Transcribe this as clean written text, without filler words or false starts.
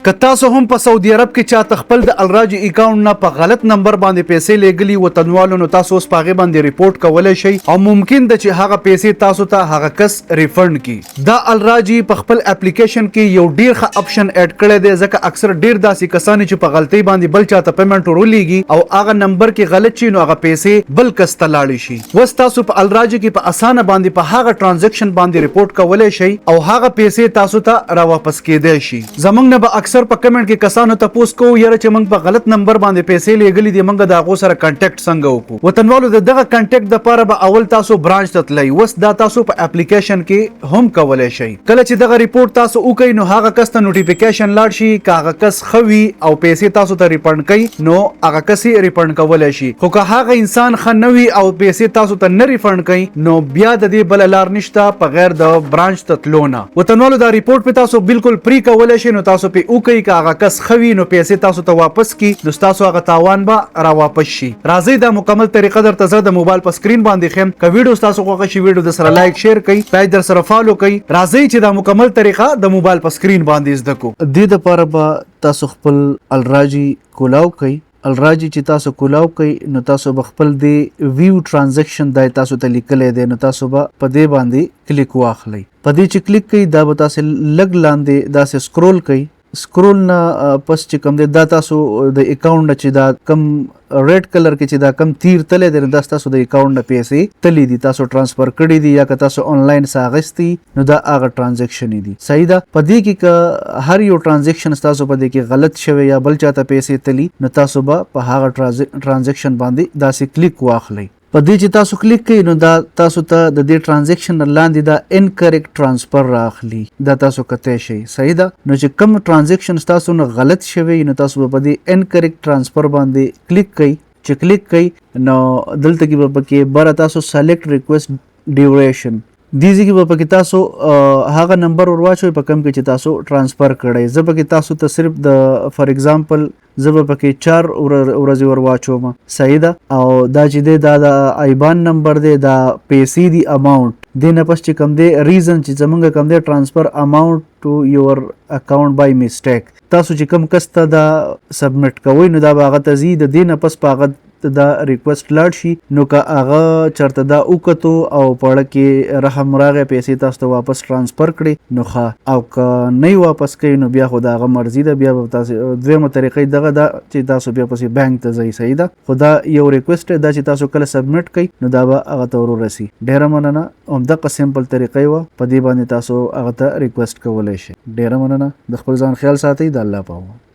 که تاسو هم په سعودي عرب کې چاته خپل د الراج اکاونټ نه په غلط نمبر باندې پیسې لیږلي وطنوالو نو تاسو اوس په هغې باندې ریپورټ کولی شئ او ممکن ده چې هغه پیسې تاسو ته هغه کس ریفند کړي. دا الراجي په خپل اپلیکیشن کې یو ډیر ښه اپشن اډ کړی دی ځکه اکثر ډیر داسې کسان چې په غلطۍ باندې بل چاته پیمنټ ورولېږي او هغه نمبر کې غلط شي نو هغه پیسې بل کس ته لاړې شي. اوس تاسو په الراجي کې په اسانه باندې په هغه ټرانزیکشن باندې ریپورټ کولی شئ او هغه پیسې تاسو ته راواپس کېدی شي. زمونږ نه به اکثر په کمنټ کې کسانو تپوس کوو یاره چې موږ په غلط نمبر باندې پیسې لیږلي دي موږ د هغو سره کنټیکټ څنګه وکړو. وطنوالو د دغه کنټیکټ دپاره به اول تاسو برانچ ته تلئ. اوس دا تاسو په اپلیکیشن کې هم کولی شئ. کله چې دغه ریپورټ تاسو وکئ نو هغه کس ته نوټیفیکیشن لاړ شي که هغه کس ښه وي او پیسې تاسو ته ریفنډ کوي نو هغه کس یې ریفنډ کولی شي. خو که هغه انسان ښه نه وي او پیسې تاسو ته نه ریفنډ کوي نو بیا د دې بله لار نشته په غیر د برانچ ته تلو نه. وطنوالو دا ریپورټ په تاسو بالکل فری کولی شئ نو تاسو پې وکئ که هغه کس خوي نو پیسې تاسو ته واپس کی نو تاسو هغه تاوان به را واپس شي. راځئ دا مکمل طریقه درته زه د موبایل په سکرین باندې خیم. که ویډیو تاسو خوښه شي ویډیو در سره لایک شیر کړئ پیج در سره فالو کړئ. راځئ چې دا مکمل طریقه د موبایل په سکرین باندې زده کو. دې دپاره به تاسو خپل الراجي کولاو کړئ. الراجي چې تاسو کولاو کړئ نو تاسو به خپل د ویو ټرانزیکشن دا تاسو ته لیکلی دی نو تاسو به په دې باندې کلیک واخلئ. په دې چې کلیک کړئ دا به تاسو لږ لاندې داسې سکرول کړئ. سکرول نه پس چې کوم دی دا تاسو د اکاونټ چې دا کم ریډ کلر کې چې دا کم تیر تللی دی نو دا تاسو د اکاونټ نه پیسې تللی دي تاسو ټرانسفر کړي دي یا که تاسو آنلاین څه اخیستي نو دا هغه ټرانزیکشن دي. صحیح ده. په دې کې که هر یو ټرانزیکشن تاسو په دې کې غلط شوی یا بل چاته پیسې تللی نو تاسو به په هغه ټرانزیکشن باندې داسې کلیک واخلئ. په دې چې تاسو کلیک کوئ نو دا تاسو ته د دې ټرانزیکشن نه لاندې دا انکریکټ ټرانسفر راخلي دا تاسو کتی شئ. صحیح ده. نو چې کوم ټرانزیکشن تاسو نه غلط شوی نو تاسو به په دې انکریکټ ټرانسفر باندې کلیک کوئ. چې کلیک کوئ نو دلته کې به پکې بره تاسو سلیکټ ریکویسټ ډیوریشن دیږي کې به پکې تاسو هغه نمبر ور واچوئ په کوم کې چې تاسو ټرانسفر کړئ. زه پکې تاسو ته صرف د فار ایگزامپل زه به پکې 4 ورځې ور واچوم. صحیح ده. او دا چې دی دا د ایبان نمبر دی دا پیسې دی اماونټ دې نه پس چې کوم دی ریزن چې زمونږ کوم دی ټرانسفر اماونټ ټو یور اکاونټ بای میسټیک تاسو چې کوم کس ته دا سبمټ کوئ نو دا به هغه ته ځي د دې نه پس په هغه دا ریکویسټ لاړ شي نو که هغه چېرته دا وکتو او په اړه کې رحم راغی پیسې تاسو ته واپس ټرانسفر کړي نو ښه او که نه یې واپس کوي نو بیا خو د هغه مرضي ده. بیا به تاسو دویمه طریقه دغه ده چې تاسو بیا پسې بانک ته ځئ. صحیح ده. خو دا یو ریکویسټ دی دا چې تاسو کله سبمټ کوئ نو دا به هغه ته ورورسي. ډېره مننه. همدغه سمپل طریقه وه په دې باندې تاسو هغه ته ریکویسټ کولی شئ. ډېره مننه. د خپل ځان خیال ساتئ. د الله په امان.